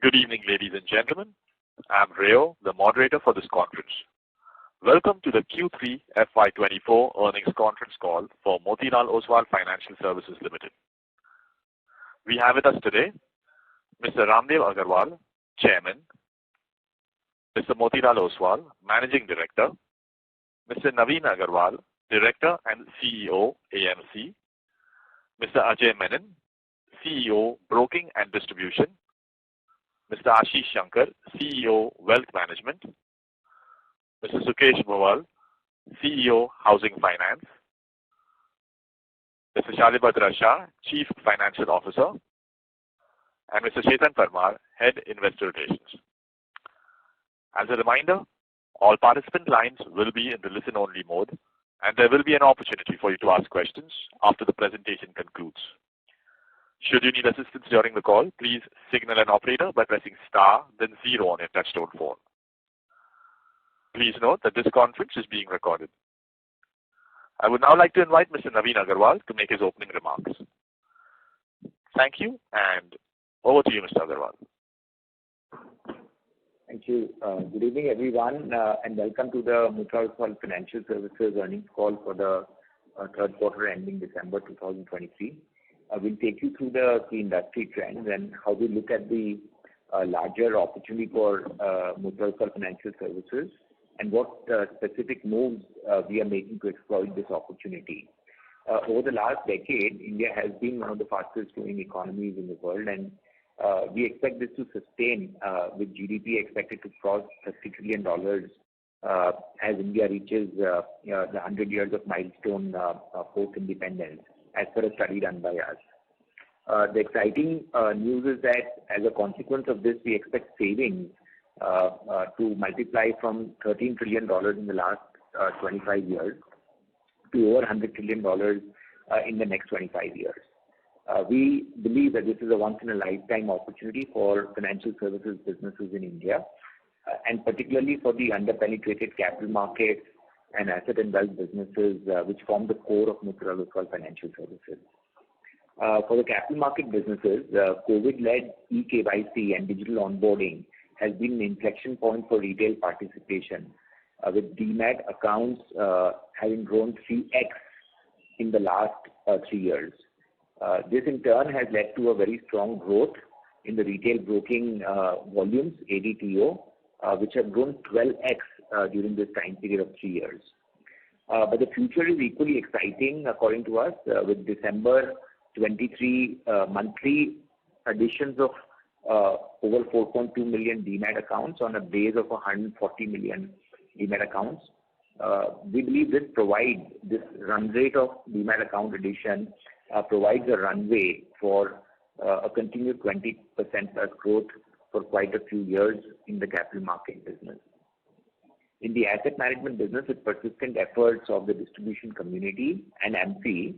Good evening, ladies and gentlemen. I'm Rayo, the moderator for this conference. Welcome to the Q3 FY24 earnings conference call for Motilal Oswal Financial Services Limited. We have with us today Mr. Ramdev Agarwal, Chairman, Mr. Motilal Oswal, Managing Director, Mr. Naveen Agarwal, Director and CEO, AMC, Mr. Ajay Menon, CEO, Broking and Distribution, Mr. Ashish Shankar, CEO, Wealth Management, Mr. Sukesh Bhowal, CEO, Housing Finance, Mr. Shalibhadra Shah, Chief Financial Officer, and Mr. Chetan Parmar, Head Investor Relations. As a reminder, all participant lines will be in the listen-only mode, and there will be an opportunity for you to ask questions after the presentation concludes. Should you need assistance during the call, please signal an operator by pressing star, then 0 on your touchtone phone. Please note that this conference is being recorded. I would now like to invite Mr. Naveen Agarwal to make his opening remarks. Thank you, and over to you, Mr. Agarwal. Thank you. Good evening, everyone, and welcome to the Motilal Oswal Financial Services earnings call for the third quarter ending December 2023. We'll take you through the key industry trends and how we look at the larger opportunity for Motilal Oswal Financial Services and what specific moves we are making to exploit this opportunity. Over the last decade, India has been one of the fastest growing economies in the world, and we expect this to sustain with GDP expected to cross $30 trillion as India reaches the 100 years of milestone post-independence, as per a study done by us. The exciting news is that as a consequence of this, we expect savings to multiply from $13 trillion in the last 25 years to over $100 trillion in the next 25 years. We believe that this is a once-in-a-lifetime opportunity for financial services businesses in India, and particularly for the under-penetrated capital markets and asset and wealth businesses, which form the core of Motilal Oswal Financial Services. For the capital market businesses, COVID-led e-KYC and digital onboarding has been an inflection point for retail participation, with Demat accounts having grown 3x in the last 3 years. This in turn has led to a very strong growth in the retail broking volumes, ADTO, which have grown 12x during this time period of 3 years. But the future is equally exciting, according to us, with December 23 monthly additions of over 4.2 million Demat accounts on a base of 140 million Demat accounts. We believe this run rate of Demat account addition provides a runway for a continued 20% plus growth for quite a few years in the capital market business. In the asset management business, with persistent efforts of the distribution community and AMC,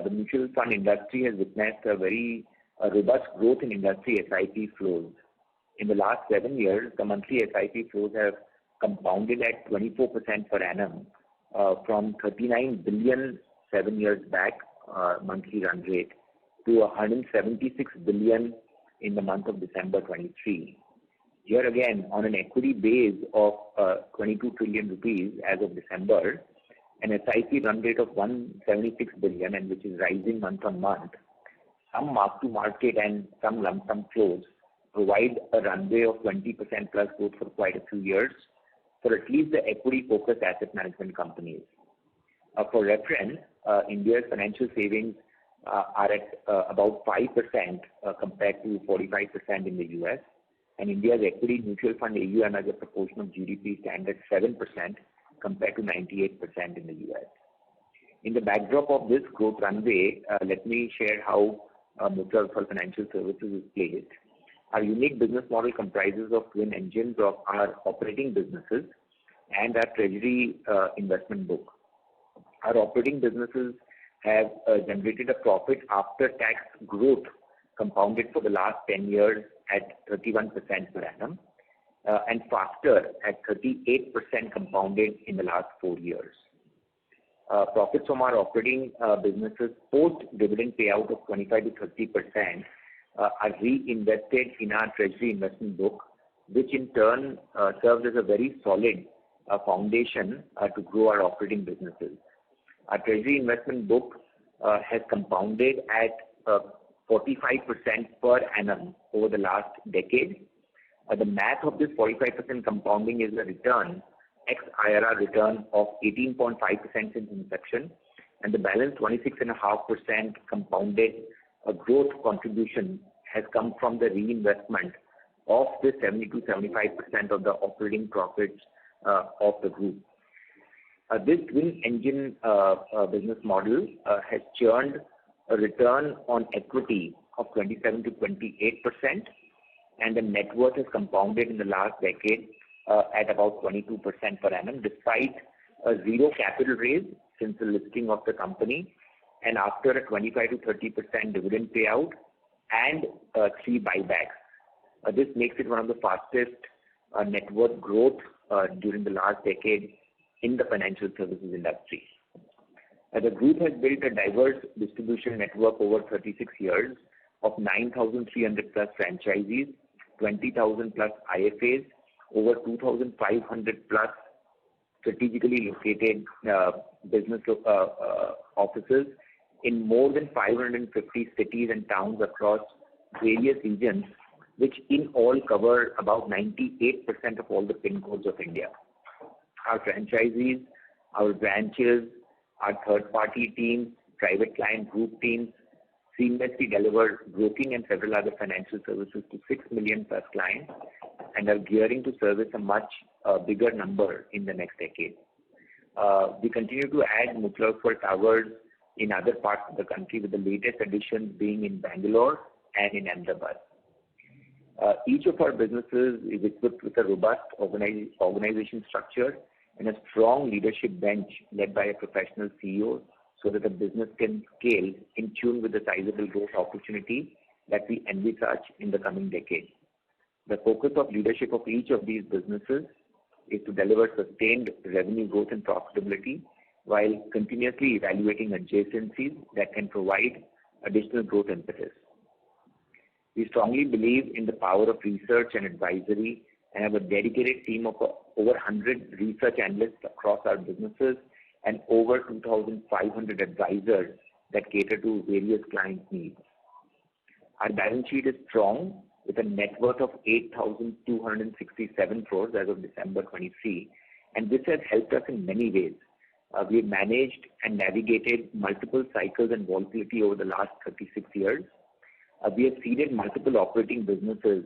the mutual fund industry has witnessed a very robust growth in industry SIP flows. In the last 7 years, the monthly SIP flows have compounded at 24% per annum from 39 billion 7 years back monthly run rate to 176 billion in the month of December 23. Here again, on an equity base of 22 trillion rupees as of December, an SIP run rate of 176 billion, and which is rising month on month, some mark-to-market and some lump sum flows provide a runway of 20% plus growth for quite a few years for at least the equity-focused asset management companies. For reference, India's financial savings are at about 5% compared to 45% in the US, and India's equity mutual fund AUM as a proportion of GDP stands at 7% compared to 98% in the US. In the backdrop of this growth runway, let me share how Motilal Oswal Financial Services is placed. Our unique business model comprises of twin engines of our operating businesses and our treasury investment book. Our operating businesses have generated a profit after tax growth compounded for the last 10 years at 31% per annum and faster at 38% compounded in the last 4 years. Profits from our operating businesses post dividend payout of 25 to 30% are reinvested in our treasury investment book, which in turn serves as a very solid foundation to grow our operating businesses. Our treasury investment book has compounded at 45% per annum over the last decade. The math of this 45% compounding is a return, ex-IRR return of 18.5% since inception, and the balance 26.5% compounded growth contribution has come from the reinvestment of the 70 to 75% of the operating profits of the group. This twin engine business model has churned a return on equity of 27 to 28%, and the net worth has compounded in the last decade at about 22% per annum, despite a zero capital raise since the listing of the company, and after a 25 to 30% dividend payout and 3 buybacks. This makes it one of the fastest net worth growth during the last decade in the financial services industry. The group has built a diverse distribution network over 36 years of 9,300 plus franchisees, 20,000 plus IFAs, over 2,500 plus strategically located business offices in more than 550 cities and towns across various regions, which in all cover about 98% of all the PIN codes of India. Our franchisees, our branches, our third-party teams, private client group teams seamlessly deliver broking and several other financial services to 6 million plus clients and are gearing to service a much bigger number in the next decade. We continue to add Motilal towers in other parts of the country, with the latest additions being in Bangalore and in Ahmedabad. Each of our businesses is equipped with a robust organization structure and a strong leadership bench led by a professional CEO, so that the business can scale in tune with the sizable growth opportunity that we envisage in the coming decade. The focus of leadership of each of these businesses is to deliver sustained revenue growth and profitability while continuously evaluating adjacencies that can provide additional growth impetus. We strongly believe in the power of research and advisory and have a dedicated team of over 100 research analysts across our businesses and over 2,500 advisors that cater to various client needs. Our balance sheet is strong with a net worth of 8,267 crores as of December 23, and this has helped us in many ways. We have managed and navigated multiple cycles and volatility over the last 36 years. We have seeded multiple operating businesses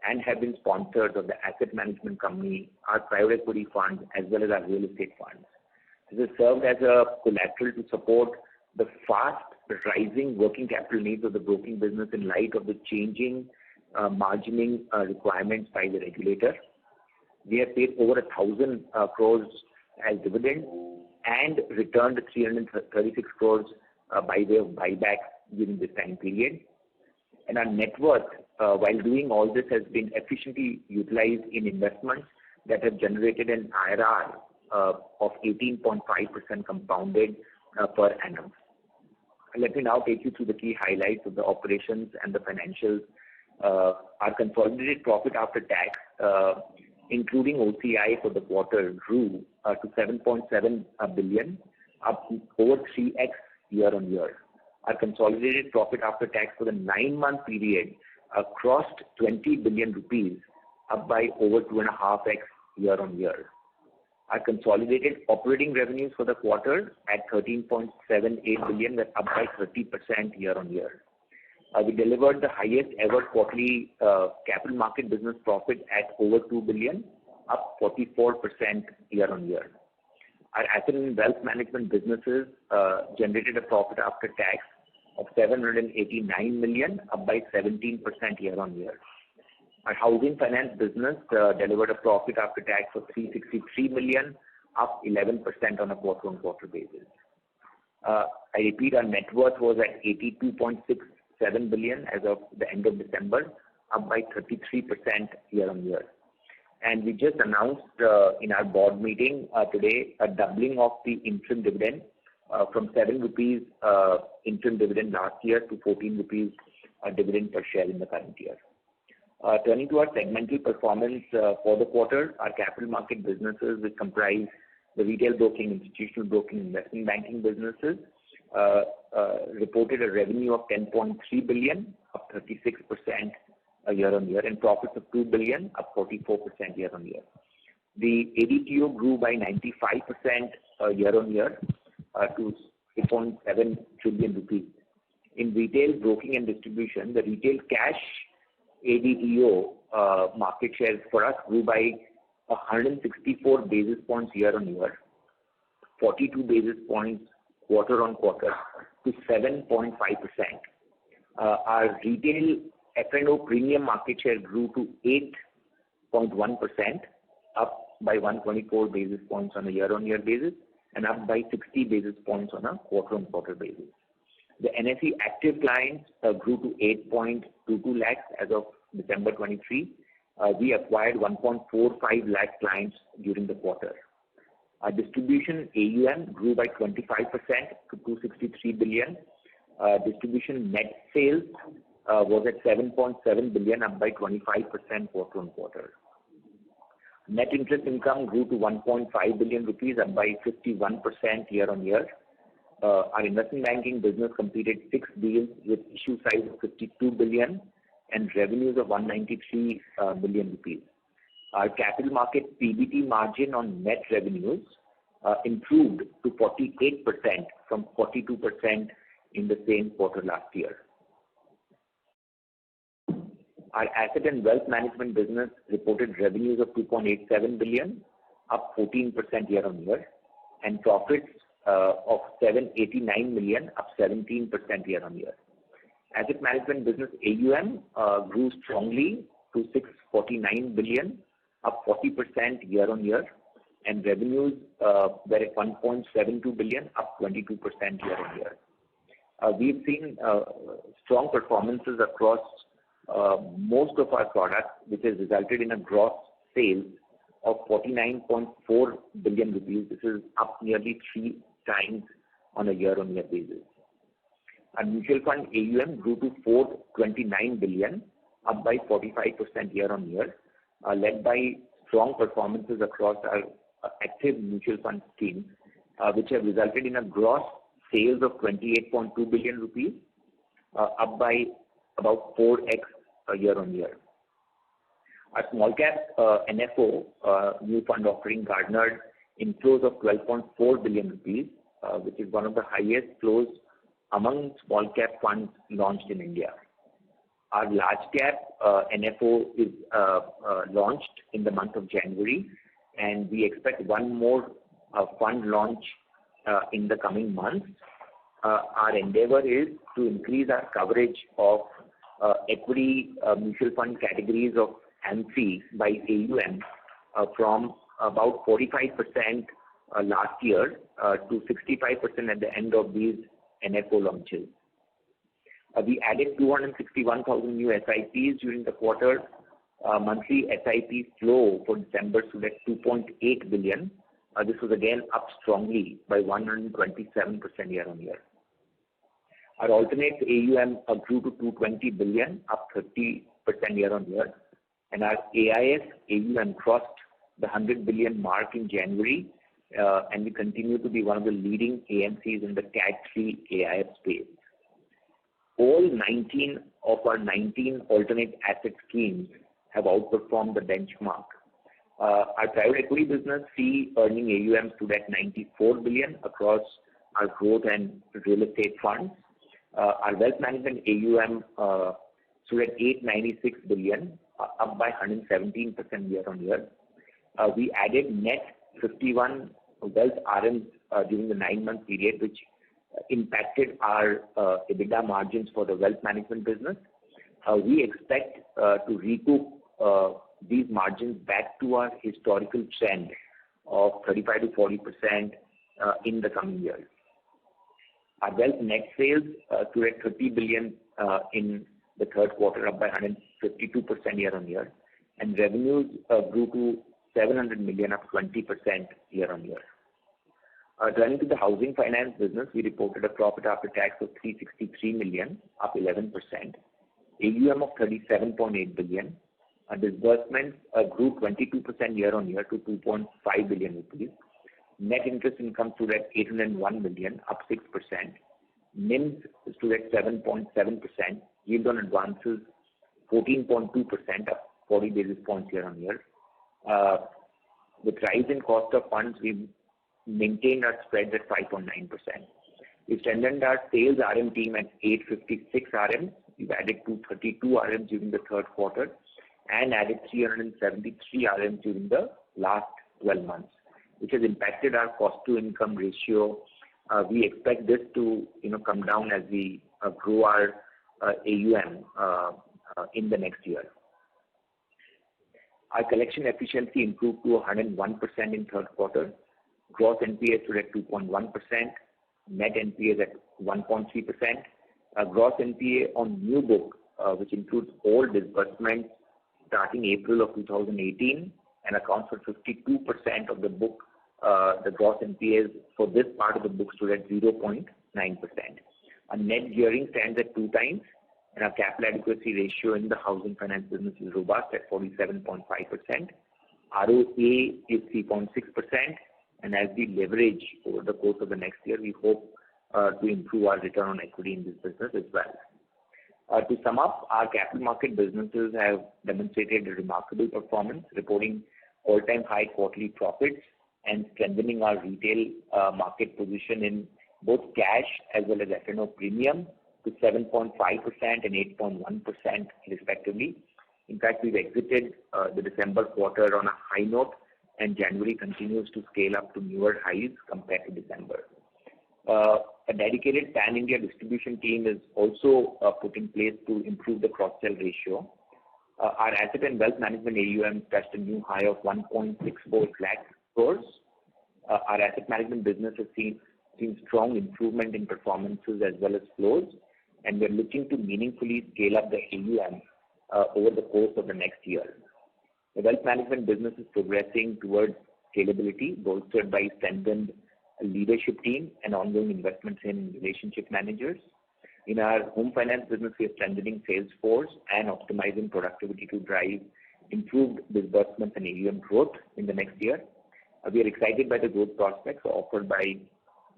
and have been sponsors of the asset management company, our private equity funds, as well as our real estate funds. This has served as a collateral to support the fast rising working capital needs of the broking business in light of the changing margining requirements by the regulator. We have paid over 1,000 crores as dividend and returned 336 crores by way of buybacks during this time period. And our net worth, while doing all this, has been efficiently utilized in investments that have generated an IRR of 18.5% compounded per annum. Let me now take you through the key highlights of the operations and the financials. Our consolidated profit after tax, including OCI for the quarter, grew to 7.7 billion, up over 3x year on year. Our consolidated profit after tax for the 9-month period crossed 20 billion rupees, up by over 2.5x year on year. Our consolidated operating revenues for the quarter at 13.78 billion were up by 30% year on year. We delivered the highest ever quarterly capital market business profit at over 2 billion, up 44% year on year. Our asset and wealth management businesses generated a profit after tax of 789 million, up by 17% year on year. Our housing finance business delivered a profit after tax of 363 million, up 11% on a quarter-on-quarter basis. I repeat, our net worth was at 82.67 billion as of the end of December, up by 33% year on year. And we just announced in our board meeting today a doubling of the interim dividend from 7 rupees interim dividend last year to 14 rupees dividend per share in the current year. Turning to our segmental performance for the quarter, our capital market businesses, which comprise the retail broking, institutional broking, investment banking businesses, reported a revenue of 10.3 billion, up 36% year-on-year, and profits of 2 billion, up 44% year-on-year. The ADTO grew by 95% year-on-year to 3.7 trillion rupees. In retail broking and distribution, the retail cash ADTO market share for us grew by 164 basis points year-on-year, 42 basis points quarter-on-quarter to 7.5%. Our retail F&O premium market share grew to 8.1%, up by 124 basis points on a year-on-year basis and up by 60 basis points on a quarter-on-quarter basis. The NSE active clients grew to 8.22 lakhs as of December 23. We acquired 1.45 lakh clients during the quarter. Our distribution AUM grew by 25% to 263 billion. Distribution net sales was at 7.7 billion, up by 25% quarter-on-quarter. Net interest income grew to 1.5 billion rupees, up by 51% year-on-year. Our investment banking business completed 6 deals with issue size of 52 billion and revenues of 193 billion rupees. Our capital market PBT margin on net revenues improved to 48% from 42% in the same quarter last year. Our asset and wealth management business reported revenues of 2.87 billion, up 14% year-on-year, and profits of 789 million, up 17% year-on-year. Asset management business AUM grew strongly to 649 billion, up 40% year-on-year, and revenues were at 1.72 billion, up 22% year-on-year. We've seen strong performances across most of our products, which has resulted in a gross sales of 49.4 billion rupees. This is up nearly 3 times on a year-on-year basis. Our mutual fund AUM grew to 429 billion, up by 45% year-on-year, led by strong performances across our active mutual fund schemes, which have resulted in a gross sales of 28.2 billion rupees, up by about 4x year-on-year. Our small cap NFO new fund offering garnered inflows of 12.4 billion rupees, which is one of the highest flows among small cap funds launched in India. Our large cap NFO is launched in the month of January, and we expect one more fund launch in the coming months. Our endeavor is to increase our coverage of equity mutual fund categories of AMFI by AUM from about 45% last year to 65% at the end of these NFO launches. We added 261,000 new SIPs during the quarter. Monthly SIP flow for December stood at 2.8 billion. This was again up strongly by 127% year-on-year. Our alternates AUM grew to 220 billion, up 30% year-on-year, and our AIF AUM crossed the 100 billion mark in January, and we continue to be one of the leading AMCs in the Cat 3 AIF space. All 19 of our 19 alternate asset schemes have outperformed the benchmark. Our private equity business fee earning AUM stood at 94 billion across our growth and real estate funds. Our wealth management AUM stood at 896 billion, up by 117% year-on-year. We added net 51 wealth RMs during the 9-month period, which impacted our EBITDA margins for the wealth management business. We expect to recoup these margins back to our historical trend of 35 to 40% in the coming years. Our wealth net sales stood at 30 billion in the third quarter, up by 152% year-on-year, and revenues grew to 700 million, up 20% year-on-year. Turning to the housing finance business, we reported a profit after tax of 363 million, up 11%, AUM of 37.8 billion. Disbursements grew 22% year-on-year to 2.5 billion rupees. Net interest income stood at 801 million, up 6%. NIMs stood at 7.7%. Yield on advances 14.2%, up 40 basis points year-on-year. With rise in cost of funds, we maintained our spreads at 5.9%. We strengthened our sales RM team at 856 RMs. We've added 232 RMs during the third quarter and added 373 RMs during the last 12 months, which has impacted our cost-to-income ratio. We expect this to come down as we grow our AUM in the next year. Our collection efficiency improved to 101% in third quarter. Gross NPA stood at 2.1%. Net NPA is at 1.3%. Gross NPA on new book, which includes all disbursements starting April of 2018 and accounts for 52% of the book, the gross NPAs for this part of the book stood at 0.9%. Our net gearing stands at 2 times, and our capital adequacy ratio in the housing finance business is robust at 47.5%. ROA is 3.6%, and as we leverage over the course of the next year, we hope to improve our return on equity in this business as well. To sum up, our capital market businesses have demonstrated a remarkable performance, reporting all-time high quarterly profits and strengthening our retail market position in both cash as well as F&O premium to 7.5% and 8.1% respectively. In fact, we've exited the December quarter on a high note, and January continues to scale up to newer highs compared to December. A dedicated pan-India distribution team is also put in place to improve the cross-sell ratio. Our asset and wealth management AUM touched a new high of 1.64 lakh crores. Our asset management business has seen strong improvement in performances as well as flows, and we're looking to meaningfully scale up the AUM over the course of the next year. The wealth management business is progressing towards scalability, bolstered by strengthened leadership team and ongoing investments in relationship managers. In our home finance business, we are strengthening sales force and optimizing productivity to drive improved disbursements and AUM growth in the next year. We are excited by the growth prospects offered by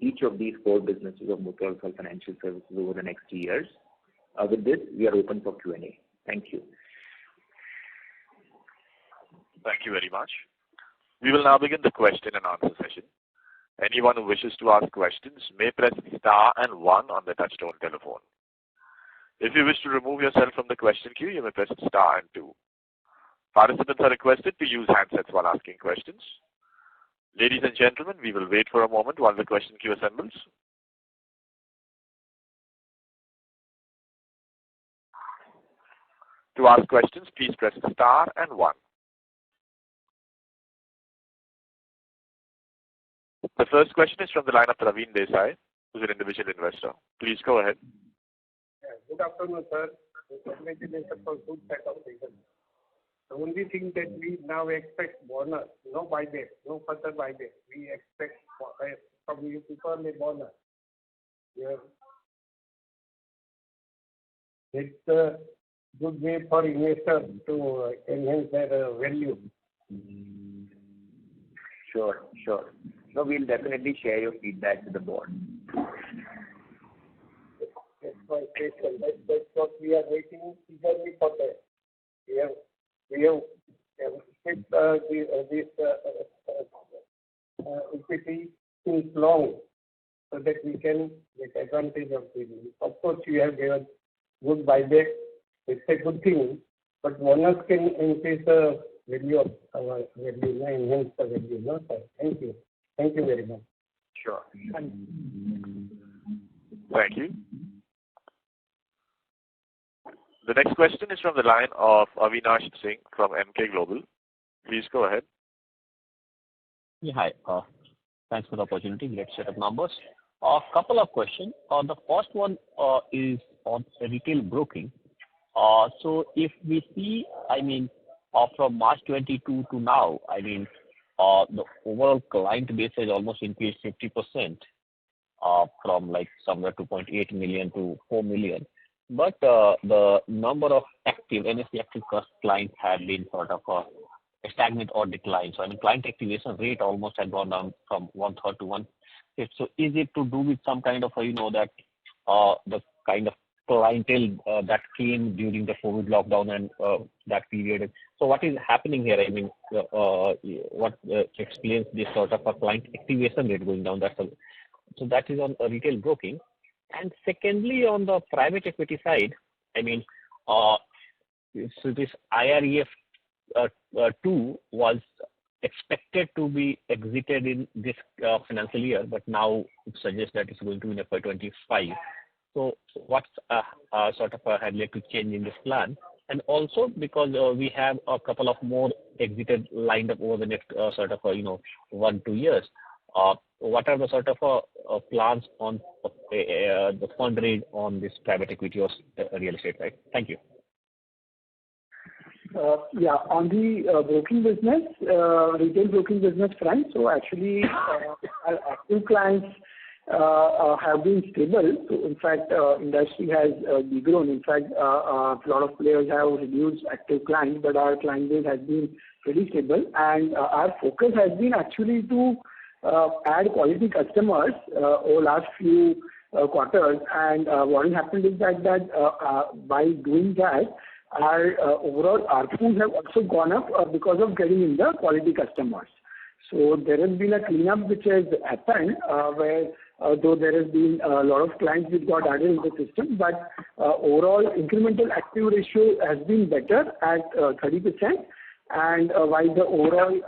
each of these core businesses of Motilal Oswal Financial Services over the next 3 years. With this, we are open for Q&A. Thank you. Thank you very much. We will now begin the question and answer session. Anyone who wishes to ask questions may press star and 1 on the touchtone telephone. If you wish to remove yourself from the question queue, you may press star and 2. Participants are requested to use handsets while asking questions. Ladies and gentlemen, we will wait for a moment while the question queue assembles. To ask questions, please press star and 1. The first question is from the line of Praveen Desai, who's an individual investor. Please go ahead. Good afternoon, sir. Congratulations for good set of results. The only thing that we now expect bonus, no buyback, no further buyback. We expect from you people a bonus. It's a good way for investors to enhance their value. Sure. No, we'll definitely share your feedback with the board. That's my question. That's what we are waiting eagerly for that. We have kept this equity since long so that we can take advantage of it. Of course, you have given good buyback. It's a good thing, but bonus can increase the value of our value, enhance the value. No, sir. Thank you. Thank you very much. Sure. Thank you. The next question is from the line of Avinash Singh from MK Global. Please go ahead. Yeah, hi. Thanks for the opportunity. Great set of numbers. A couple of questions. The first one is on retail broking. So if we see, from March 22 to now, the overall client base has almost increased 50%, from like somewhere 2.8 million to 4 million. but the number of active NSE active clients have been sort of stagnant or declined. So I mean, client activation rate almost had gone down from 1/3 to 1/5. So is it to do with some kind of that the kind of clientele that came during the COVID lockdown and that period? So what is happening here? I mean, what explains this sort of a client activation rate going down? So that is on retail broking. And secondly, on the private equity side, I mean, so this IREF 2 was expected to be exited in this financial year, but now it suggests that it's going to be in FY25. So what's sort of had led to change in this plan? And also because we have a couple of more exited lined up over the next sort of 1-2 years. What are the sort of plans on the fundraise on this private equity or real estate side? Thank you. On the broking business, retail broking business front, so actually our active clients have been stable. So in fact, industry has degrown. In fact, a lot of players have reduced active clients, but our client base has been pretty stable. And our focus has been actually to add quality customers over last few quarters. And what has happened is that by doing that, our overall ARPUs have also gone up because of getting in the quality customers. So there has been a cleanup which has happened where though there has been a lot of clients which got added in the system, but overall incremental active ratio has been better at 30%, and while the overall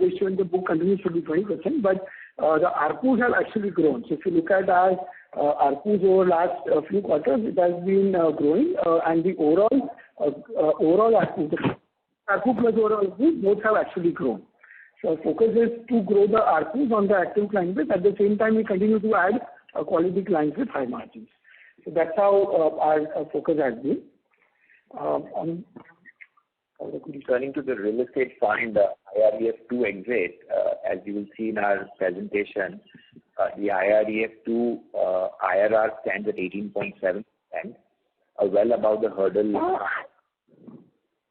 ratio in the book continues to be 20%, but the ARPUs have actually grown. So if you look at our ARPUs over last few quarters, it has been growing, and the overall ARPU, the ARPU plus overall ARPU, both have actually grown. So our focus is to grow the ARPUs on the active client base. At the same time, we continue to add quality clients with high margins. So that's how our focus has been. Turning to the real estate fund, IREF 2 exit, as you will see in our presentation, the IREF 2 IRR stands at 18.7%, well above the hurdle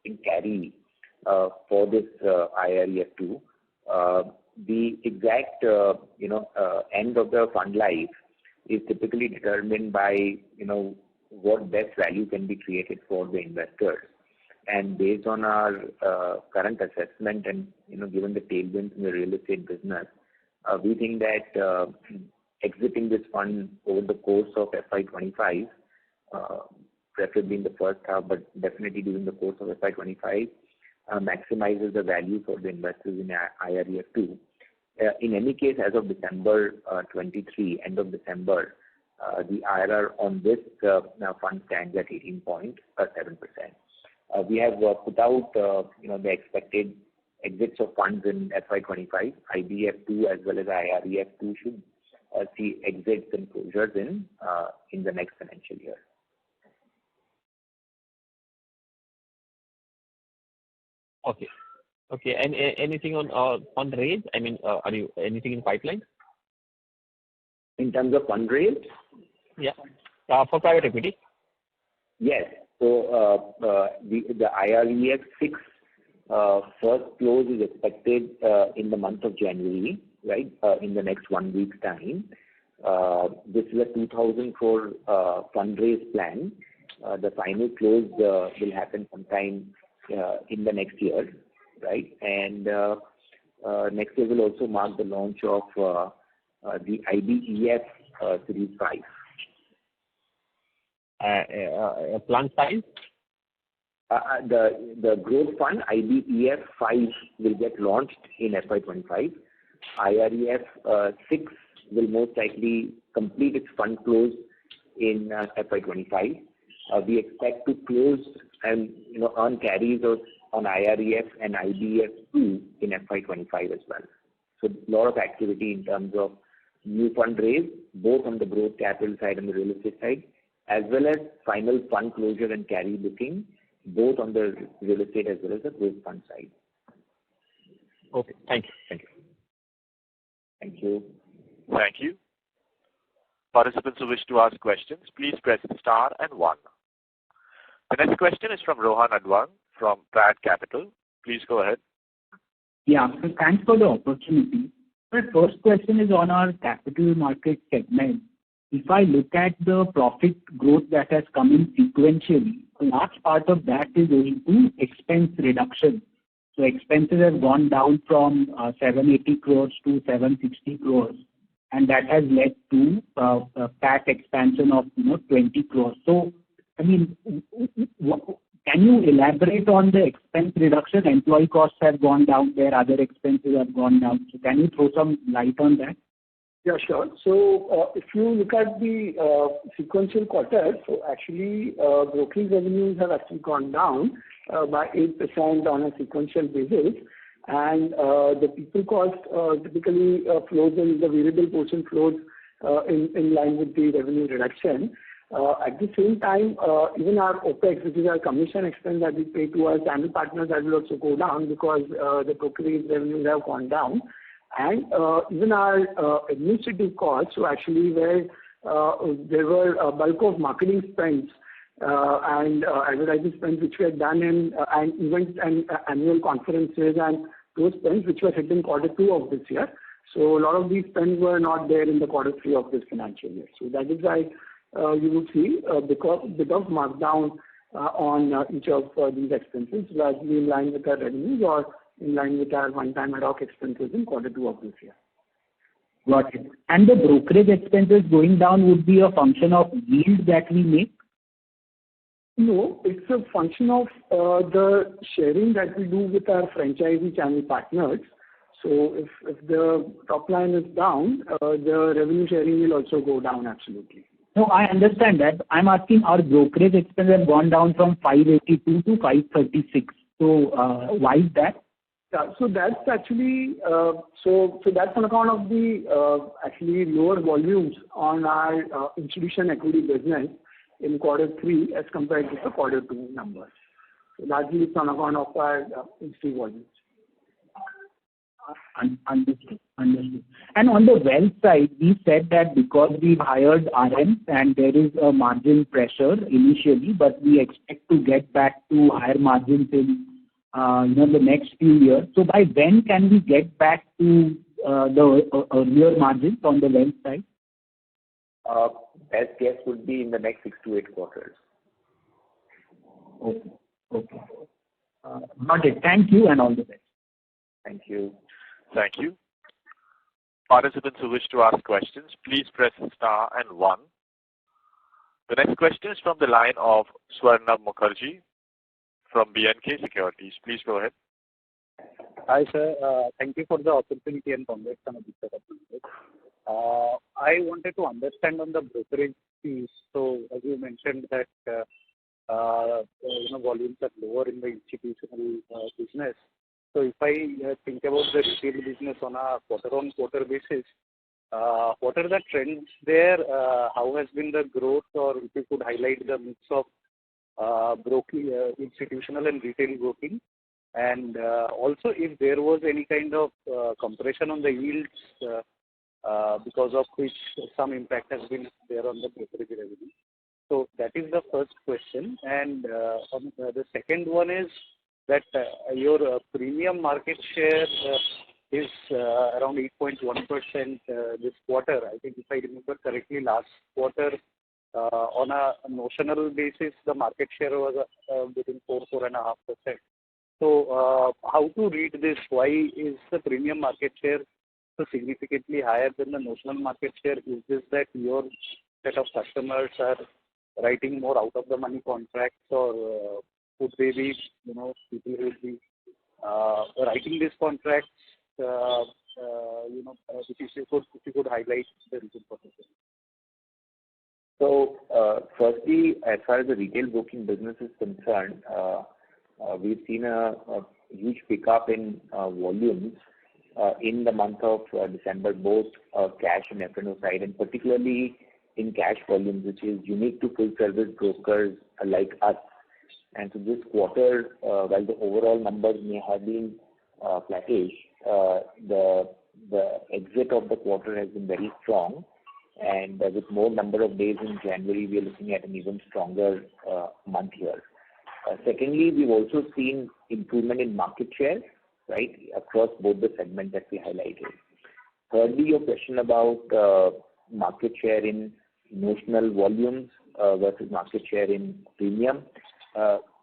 in carry for this IREF 2. The exact end of the fund life is typically determined by what best value can be created for the investors. And based on our current assessment and given the tailwinds in the real estate business, we think that exiting this fund over the course of FY25, preferably in the first half, but definitely during the course of FY25, maximizes the value for the investors in IREF 2. In any case, as of December 23, end of December, the IRR on this fund stands at 18.7%. We have put out the expected exits of funds in FY25. IBF 2 as well as IREF 2 should see exits and closures in the next financial year. Okay. And anything on fundraise? I mean, are you anything in pipeline? In terms of fundraise? Yeah. For private equity? Yes. So the IREF 6 first close is expected in the month of January, right? In the next 1 week's time. This is a 2,000 crore fundraise plan. The final close will happen sometime in the next year, right? And next year will also mark the launch of the IBEF Series 5. Plan size? The growth fund, IBEF 5, will get launched in FY25. IREF 6 will most likely complete its fund close in FY25. We expect to close and earn carries on IREF and IBEF 2 in FY25 as well. So a lot of activity in terms of new fundraise, both on the growth capital side and the real estate side, as well as final fund closure and carry booking, both on the real estate as well as the growth fund side. Okay. Thank you. Thank you. Thank you. Participants who wish to ask questions, please press star and 1. The next question is from Rohan Advan from Prad Capital. Please go ahead. Yeah, so thanks for the opportunity. My first question is on our capital market segment. If I look at the profit growth that has come in sequentially, a large part of that is owing to expense reduction. So expenses have gone down from 780 crores to 760 crores, and that has led to PAT expansion of 20 crores. So, I mean, can you elaborate on the expense reduction? Employee costs have gone down there, other expenses have gone down. So can you throw some light on that? Yeah, sure. So if you look at the sequential quarter, so actually broking revenues have actually gone down by 8% on a sequential basis. And the people cost typically flows in the variable portion flows in line with the revenue reduction. At the same time, even our OPEX, which is our commission expense that we pay to our channel partners, that will also go down because the brokerage revenues have gone down. And even our administrative costs, so actually where there were a bulk of marketing spends and advertising spends which were done in and events and annual conferences and those spends which were hit in Q2 of this year. So a lot of these spends were not there in the Q3 of this financial year. So that is why you will see a bit of markdown on each of these expenses, largely in line with our revenues or in line with our one-time ad hoc expenses in Q2 of this year. Got it. And the brokerage expenses going down would be a function of yield that we make? No, it's a function of the sharing that we do with our franchisee channel partners. So if the top line is down, the revenue sharing will also go down, absolutely. No, I understand that. I'm asking our brokerage expenses have gone down from 582 to 536. So why is that? Yeah, so that's actually so that's on account of the actually lower volumes on our institution equity business in Q3 as compared to the Q2 numbers. So largely it's on account of our institutional volumes. Understood. And on the wealth side, we said that because we've hired RMs and there is a margin pressure initially, but we expect to get back to higher margins in the next few years. So by when can we get back to the earlier margins on the wealth side? Best guess would be in the next 6 to 8 quarters. Okay. Got it. Thank you and all the best. Thank you. Thank you. Participants who wish to ask questions, please press star and 1. The next question is from the line of Swarnabh Mukherjee from B&K Securities. Please go ahead. Hi, sir. Thank you for the opportunity and congrats on a good set of numbers. I wanted to understand on the brokerage piece. So, as you mentioned that volumes are lower in the institutional business. So, if I think about the retail business on a quarter-on-quarter basis, what are the trends there? How has been the growth, or if you could highlight the mix of broking, institutional and retail broking, and also if there was any kind of compression on the yields because of which some impact has been there on the brokerage revenue. So that is the first question. And on the second one is that your premium market share is around 8.1% this quarter. I think if I remember correctly, last quarter on a notional basis, the market share was between 4.5%. So how to read this? Why is the premium market share so significantly higher than the notional market share? Is this that your set of customers are writing more out of the money contracts, or could they be, people who will be writing these contracts? If you could highlight the reason for this. So, firstly, as far as the retail broking business is concerned, we've seen a huge pickup in volumes in the month of December, both cash and F&O side, and particularly in cash volumes, which is unique to full-service brokers like us. And so this quarter, while the overall numbers may have been flattish, the exit of the quarter has been very strong. And with more number of days in January, we are looking at an even stronger month here. Secondly, we've also seen improvement in market share, right, across both the segments that we highlighted. Thirdly, your question about market share in notional volumes versus market share in premium.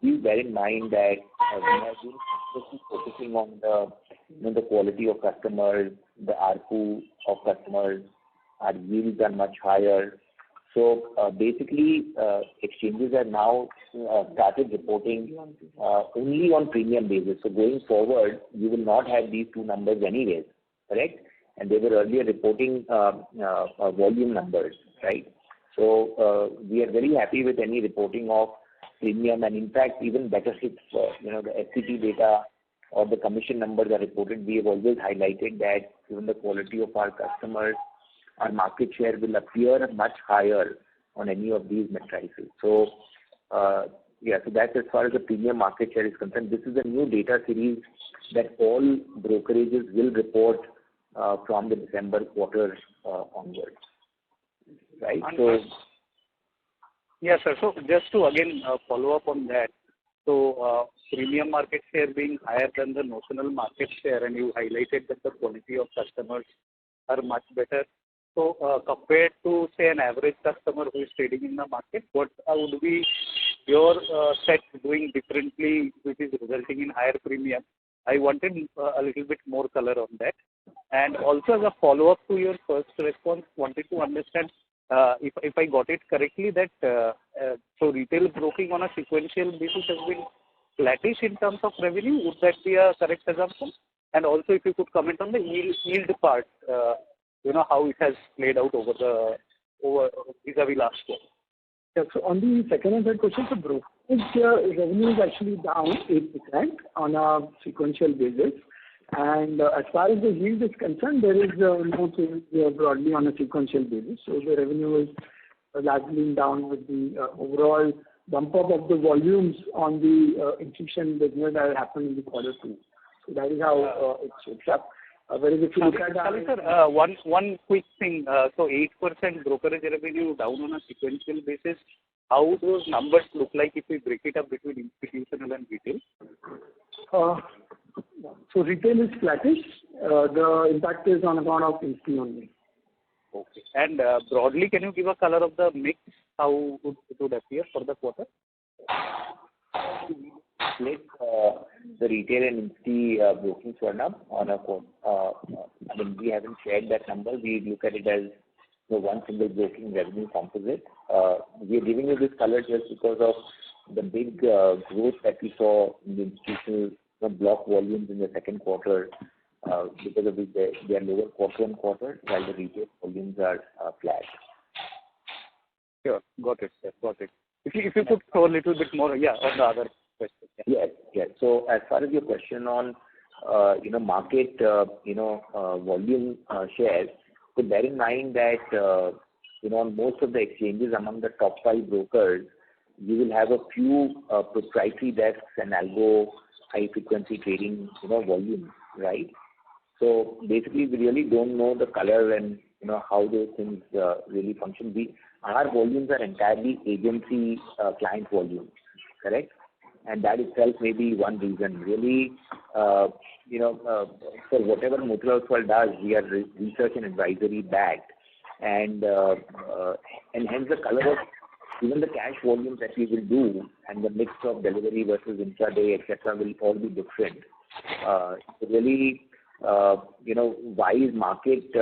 Please bear in mind that we have been focusing on the quality of customers, the ARPU of customers. Our yields are much higher. So basically, exchanges are now started reporting only on premium basis. So going forward, you will not have these two numbers anyways, correct? And they were earlier reporting volume numbers, right? So we are very happy with any reporting of premium, and in fact, even better if the FCT data or the commission numbers are reported. We have always highlighted that given the quality of our customers, our market share will appear much higher on any of these matrices. So, so that's as far as the premium market share is concerned. This is a new data series that all brokerages will report from the December quarter onwards, right? So, yes, sir. So just to again follow up on that. So premium market share being higher than the notional market share, and you highlighted that the quality of customers are much better. So compared to, say, an average customer who is trading in the market, what would be your set doing differently, which is resulting in higher premium? I wanted a little bit more color on that. And also as a follow-up to your first response, wanted to understand if I got it correctly that so retail broking on a sequential basis has been flattish in terms of revenue. Would that be a correct assumption? And also if you could comment on the yield part, how it has played out over vis-a-vis last quarter. Yeah, so on the second and third question, so brokerage revenue is actually down 8% on a sequential basis. And as far as the yield is concerned, there is no change broadly on a sequential basis. So the revenue is largely down with the overall bump up of the volumes on the institution business that happened in the quarter two. So that is how it shapes up. Whereas if you look at sir, one quick thing. So 8% brokerage revenue down on a sequential basis. How those numbers look like if we break it up between institutional and retail? So retail is flattish. The impact is on account of institute only. Okay. And broadly, can you give a color of the mix? How it would appear for the quarter? The retail and institute broking Swarnab on a quarter. I mean, we haven't shared that number. We look at it as the one single broking revenue composite. We are giving you this color just because of the big growth that we saw in the institutional block volumes in the second quarter, because of which they are lower quarter on quarter, while the retail volumes are flat. Sure, got it, sir. Got it. If you could throw a little bit more, on the other question. Yeah. Yes. So as far as your question on market volume shares, so bear in mind that on most of the exchanges among the top 5 brokers, you will have a few proprietary desks and algo high frequency trading volume, right? So basically we really don't know the color and how those things really function. Our volumes are entirely agency client volumes, correct? And that itself may be one reason. Really, for whatever Motilal Oswal does, we are research and advisory backed, and hence the color of even the cash volumes that we will do and the mix of delivery versus intraday, etc., will all be different. So really, why is market,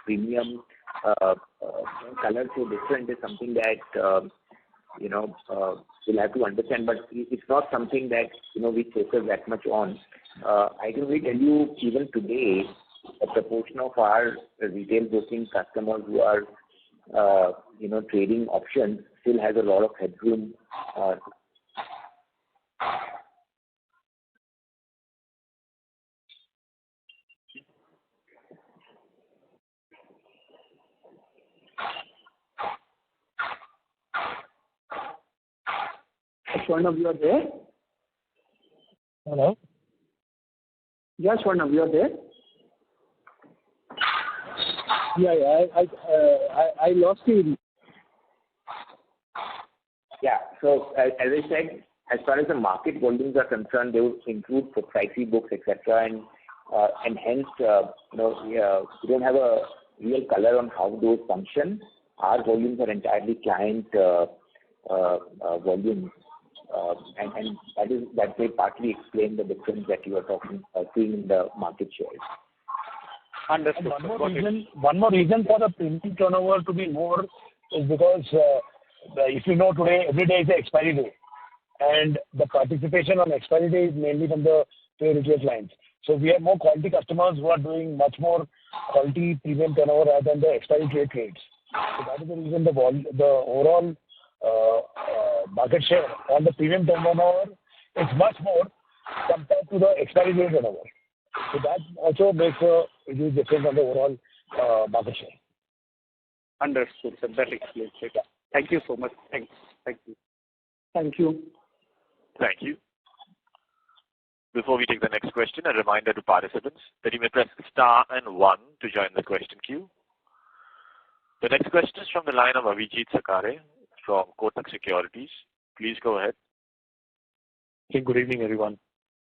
premium color so different is something that we'll have to understand, but it's not something that we focus that much on. I can really tell you, even today, a proportion of our retail broking customers who are trading options still has a lot of headroom. Swarnab, you are there? Hello? Yes, Swarnab, you are there? Yeah, I lost you. Yeah. So as I said, as far as the market volumes are concerned, they would include proprietary books, etc. And hence, we don't have a real color on how those function. Our volumes are entirely client volumes, and that may partly explain the difference that you are seeing in the market shares. Understood. One more reason for the printing turnover to be more is because if you know today, every day is the expiry day. And the participation on expiry day is mainly from the retail clients. So we have more quality customers who are doing much more quality premium turnover rather than the expiry trades. So that is the reason the overall market share on the premium turnover is much more compared to the expiry date turnover. So that also makes a huge difference on the overall market share. Understood, sir. That explains it. Thank you so much. Thanks. Thank you. Thank you. Thank you. Before we take the next question, a reminder to participants that you may press star and 1 to join the question queue. The next question is from the line of Abhijit Sakare from Kotak Securities. Please go ahead. Okay, good evening, everyone.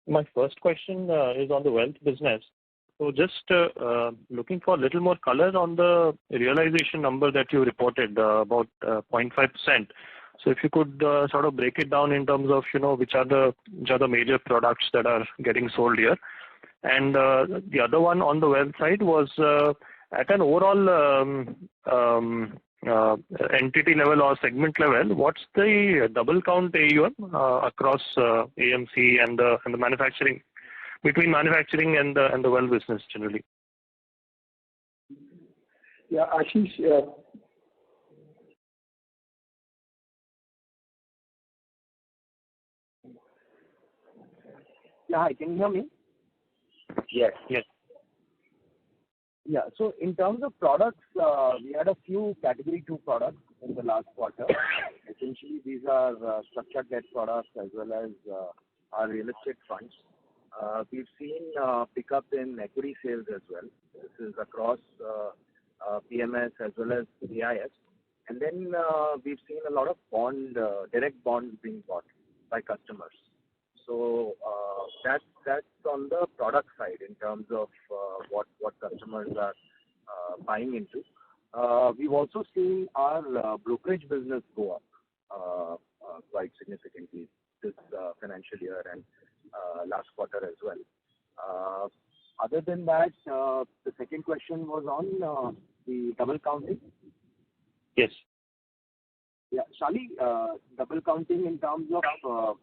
My first question is on the wealth business. So just looking for a little more color on the realization number that you reported, about 0.5%. So if you could sort of break it down in terms of, which are the major products that are getting sold here. And the other one on the wealth side was at an overall entity level or segment level, what's the double count AUM across AMC and the manufacturing, between manufacturing and the wealth business generally? Yeah, Ashish. Hi, can you hear me? Yes. Yes. Yeah. So in terms of products, we had a few category 2 products in the last quarter. Essentially, these are structured debt products as well as our real estate funds. We've seen pickup in equity sales as well. This is across PMS as well as AIS. And then we've seen a lot of direct bonds being bought by customers. So that's on the product side in terms of what customers are buying into. We've also seen our brokerage business go up quite significantly this financial year and last quarter as well. Other than that, the second question was on the double counting. Yes. Yeah, Shali, double counting in terms of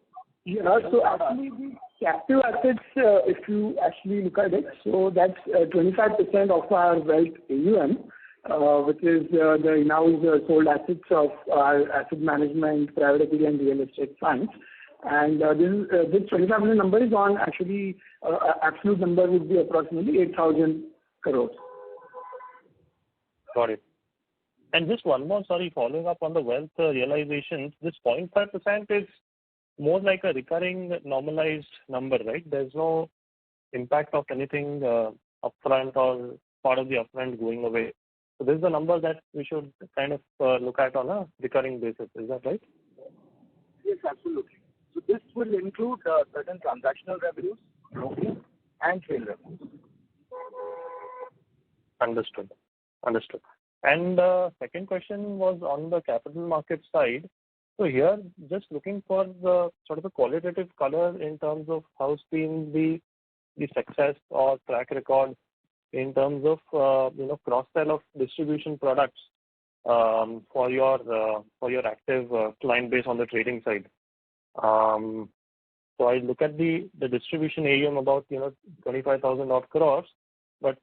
Yeah, so actually the captive assets, if you actually look at it, so that's 25% of our wealth AUM, which is the in-house sold assets of our asset management, private equity and real estate funds. And this 25% number is on actually, absolute number would be approximately 8,000 crores. Got it. And just one more, following up on the wealth realizations, this 0.5% is more like a recurring normalized number, right? There's no impact of anything upfront or part of the upfront going away. So this is the number that we should kind of look at on a recurring basis. Is that right? Yes, absolutely. So this will include certain transactional revenues, broking, and trail revenues. Understood. And second question was on the capital market side. So here, just looking for the sort of a qualitative color in terms of how's been the success or track record in terms of cross-sell of distribution products for your active client base on the trading side. So I look at the distribution AUM about 25,000 odd crores, but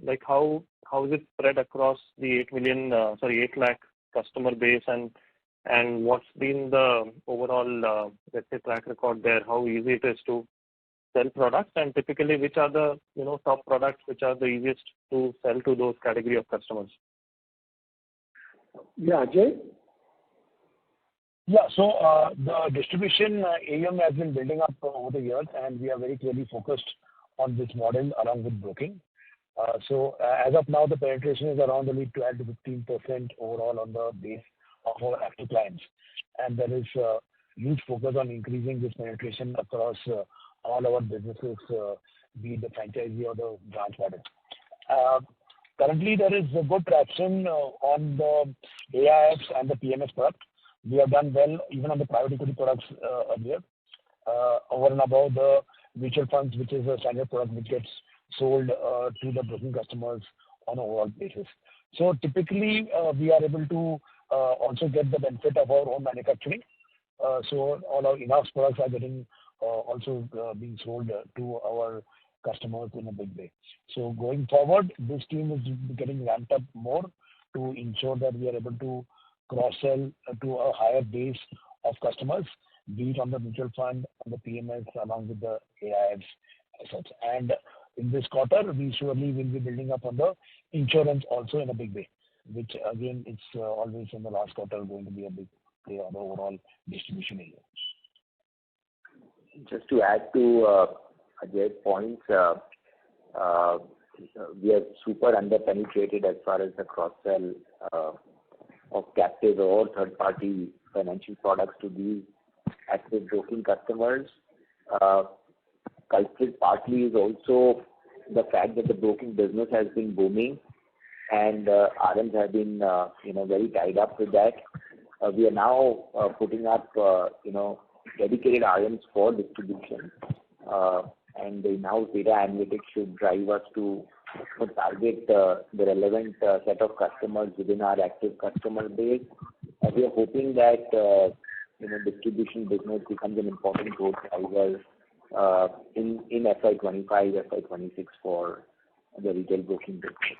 like how is it spread across the 8 lakh customer base and what's been the overall let's say track record there? How easy it is to sell products, and typically which are the top products which are the easiest to sell to those category of customers? Yeah, Ajay? Yeah, so the distribution AUM has been building up over the years, and we are very clearly focused on this model along with broking. So as of now, the penetration is around only 12 to 15% overall on the base of our active clients. And there is huge focus on increasing this penetration across all our businesses, be it the franchisee or the branch model. Currently, there is a good traction on the AIFs and the PMS product. We have done well even on the private equity products earlier, over and above the mutual funds, which is a standard product which gets sold to the broking customers on an overall basis. So typically, we are able to also get the benefit of our own manufacturing. So all our in-house products are getting also being sold to our customers in a big way. So going forward, this team is getting ramped up more to ensure that we are able to cross-sell to a higher base of customers, be it on the mutual fund, on the PMS, along with the AIFs as such. And in this quarter, we surely will be building up on the insurance also in a big way, which again, it's always in the last quarter going to be a big play on the overall distribution area. Just to add to Ajay's points, we are super under-penetrated as far as the cross-sell of captive or third-party financial products to these active broking customers. Culprit partly is also the fact that the broking business has been booming and RMs have been very tied up with that. We are now putting up dedicated RMs for distribution, and the in-house data analytics should drive us to target the relevant set of customers within our active customer base. We are hoping that distribution business becomes an important growth driver in FY25, FY26 for the retail broking business.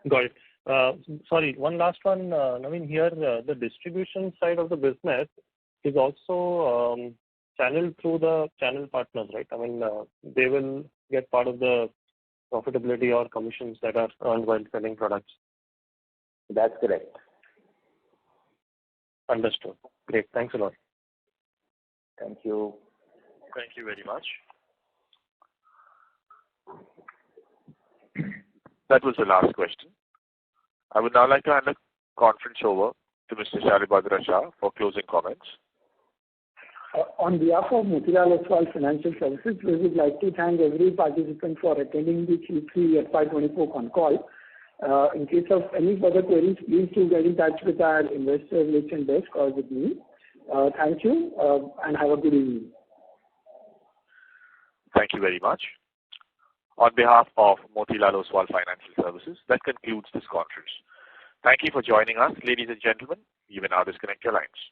Got it. Sorry, one last one. Naveen, here the distribution side of the business is also channeled through the channel partners, right? I mean, they will get part of the profitability or commissions that are earned while selling products. That's correct. Understood. Great. Thanks a lot. Thank you. Thank you very much. That was the last question. I would now like to hand the conference over to Mr. Shalibhadra Shah for closing comments. On behalf of Motilal Oswal Financial Services, we would like to thank every participant for attending the Q3 FY24 Concall. In case of any further queries, please do get in touch with our investor relations desk or with me. Thank you and have a good evening. Thank you very much. On behalf of Motilal Oswal Financial Services, that concludes this conference. Thank you for joining us, ladies and gentlemen. You may now disconnect your lines.